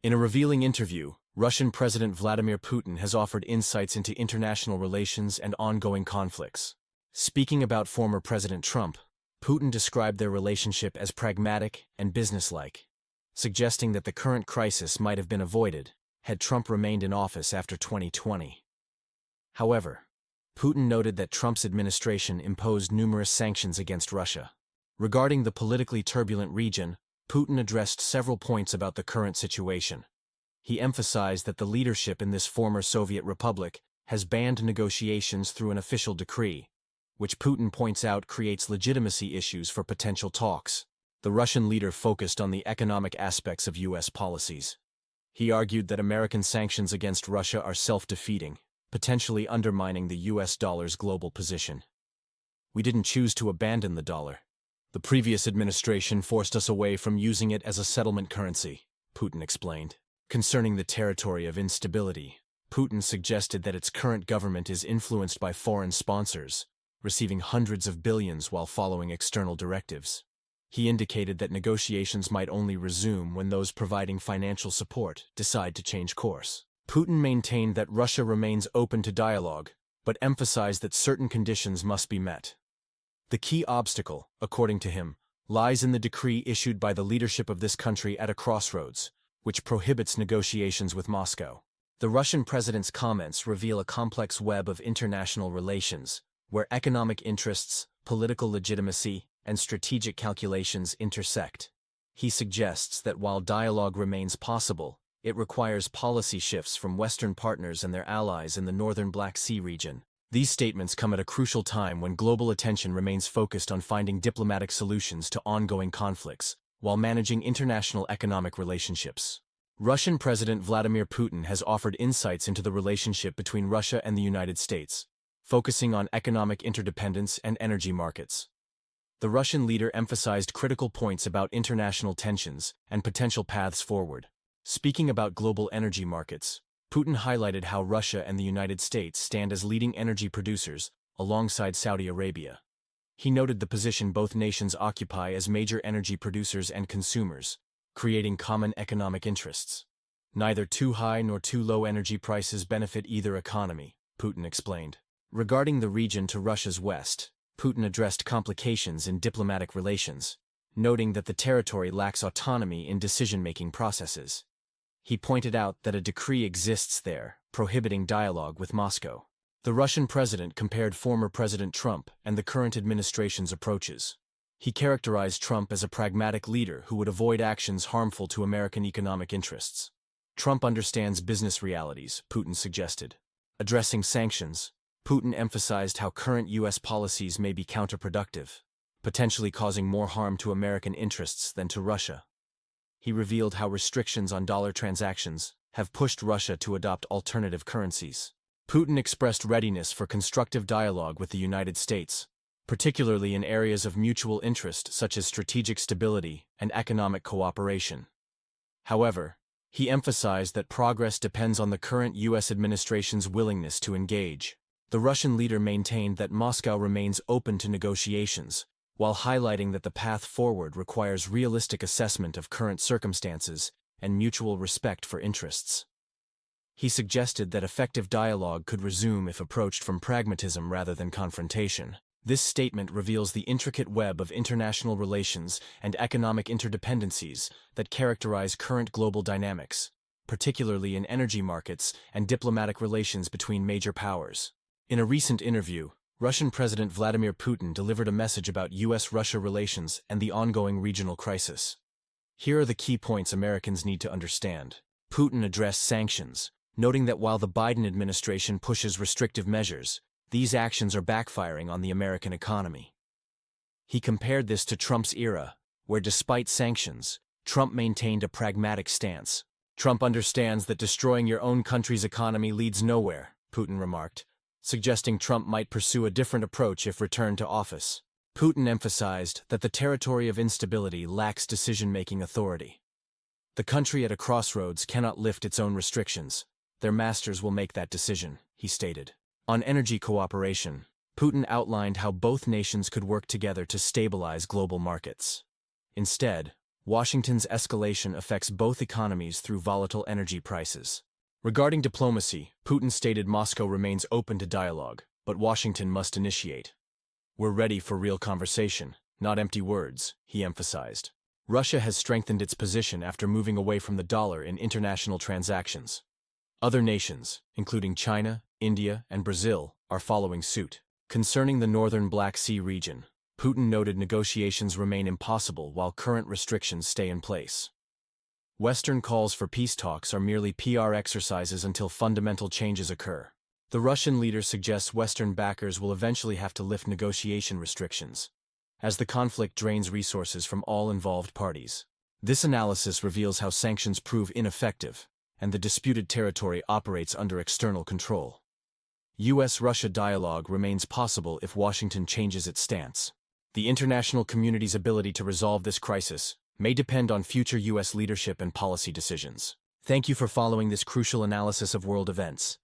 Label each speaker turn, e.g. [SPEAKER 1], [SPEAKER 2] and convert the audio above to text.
[SPEAKER 1] In a revealing interview, Russian President Vladimir Putin has offered insights into international relations and ongoing conflicts. Speaking about former President Trump, Putin described their relationship as pragmatic and businesslike, suggesting that the current crisis might have been avoided had Trump remained in office after 2020. However, Putin noted that Trump's administration imposed numerous sanctions against Russia. Regarding the politically turbulent region, Putin addressed several points about the current situation. He emphasized that the leadership in this former Soviet republic has banned negotiations through an official decree, which Putin points out creates legitimacy issues for potential talks. The Russian leader focused on the economic aspects of U.S. policies. He argued that American sanctions against Russia are self-defeating, potentially undermining the U.S. dollar's global position. "We didn't choose to abandon the dollar. The previous administration forced us away from using it as a settlement currency," Putin explained. Concerning the territory of instability, Putin suggested that its current government is influenced by foreign sponsors, receiving hundreds of billions while following external directives. He indicated that negotiations might only resume when those providing financial support decide to change course. Putin maintained that Russia remains open to dialogue, but emphasized that certain conditions must be met. The key obstacle, according to him, lies in the decree issued by the leadership of this country at a crossroads, which prohibits negotiations with Moscow. The Russian president's comments reveal a complex web of international relations, where economic interests, political legitimacy, and strategic calculations intersect. He suggests that while dialogue remains possible, it requires policy shifts from Western partners and their allies in the northern Black Sea region. These statements come at a crucial time when global attention remains focused on finding diplomatic solutions to ongoing conflicts, while managing international economic relationships. Russian President Vladimir Putin has offered insights into the relationship between Russia and the United States, focusing on economic interdependence and energy markets. The Russian leader emphasized critical points about international tensions and potential paths forward. Speaking about global energy markets, Putin highlighted how Russia and the United States stand as leading energy producers, alongside Saudi Arabia. He noted the position both nations occupy as major energy producers and consumers, creating common economic interests. "Neither too high nor too low energy prices benefit either economy," Putin explained. Regarding the region to Russia's west, Putin addressed complications in diplomatic relations, noting that the territory lacks autonomy in decision-making processes. He pointed out that a decree exists there, prohibiting dialogue with Moscow. The Russian president compared former President Trump and the current administration's approaches. He characterized Trump as a pragmatic leader who would avoid actions harmful to American economic interests. "Trump understands business realities," Putin suggested. Addressing sanctions, Putin emphasized how current U.S. policies may be counterproductive, potentially causing more harm to American interests than to Russia. He revealed how restrictions on dollar transactions have pushed Russia to adopt alternative currencies. Putin expressed readiness for constructive dialogue with the United States, particularly in areas of mutual interest such as strategic stability and economic cooperation. However, he emphasized that progress depends on the current U.S. administration's willingness to engage. The Russian leader maintained that Moscow remains open to negotiations, while highlighting that the path forward requires realistic assessment of current circumstances and mutual respect for interests. He suggested that effective dialogue could resume if approached from pragmatism rather than confrontation. This statement reveals the intricate web of international relations and economic interdependencies that characterize current global dynamics, particularly in energy markets and diplomatic relations between major powers. In a recent interview, Russian President Vladimir Putin delivered a message about U.S. Russia relations and the ongoing regional crisis. Here are the key points Americans need to understand. Putin addressed sanctions, noting that while the Biden administration pushes restrictive measures, these actions are backfiring on the American economy. He compared this to Trump's era, where despite sanctions, Trump maintained a pragmatic stance. "Trump understands that destroying your own country's economy leads nowhere," Putin remarked, suggesting Trump might pursue a different approach if returned to office. Putin emphasized that the territory of instability lacks decision-making authority. "The country at a crossroads cannot lift its own restrictions. Their masters will make that decision," he stated. On energy cooperation, Putin outlined how both nations could work together to stabilize global markets. Instead, Washington's escalation affects both economies through volatile energy prices. Regarding diplomacy, Putin stated Moscow remains open to dialogue, but Washington must initiate. "We're ready for real conversation, not empty words," he emphasized. Russia has strengthened its position after moving away from the dollar in international transactions. Other nations, including China, India, and Brazil, are following suit. Concerning the northern Black Sea region, Putin noted negotiations remain impossible while current restrictions stay in place. Western calls for peace talks are merely PR exercises until fundamental changes occur. The Russian leader suggests Western backers will eventually have to lift negotiation restrictions, as the conflict drains resources from all involved parties. This analysis reveals how sanctions prove ineffective, and the disputed territory operates under external control. U.S. Russia dialogue remains possible if Washington changes its stance. The international community's ability to resolve this crisis may depend on future U.S. leadership and policy decisions. Thank you for following this crucial analysis of world events.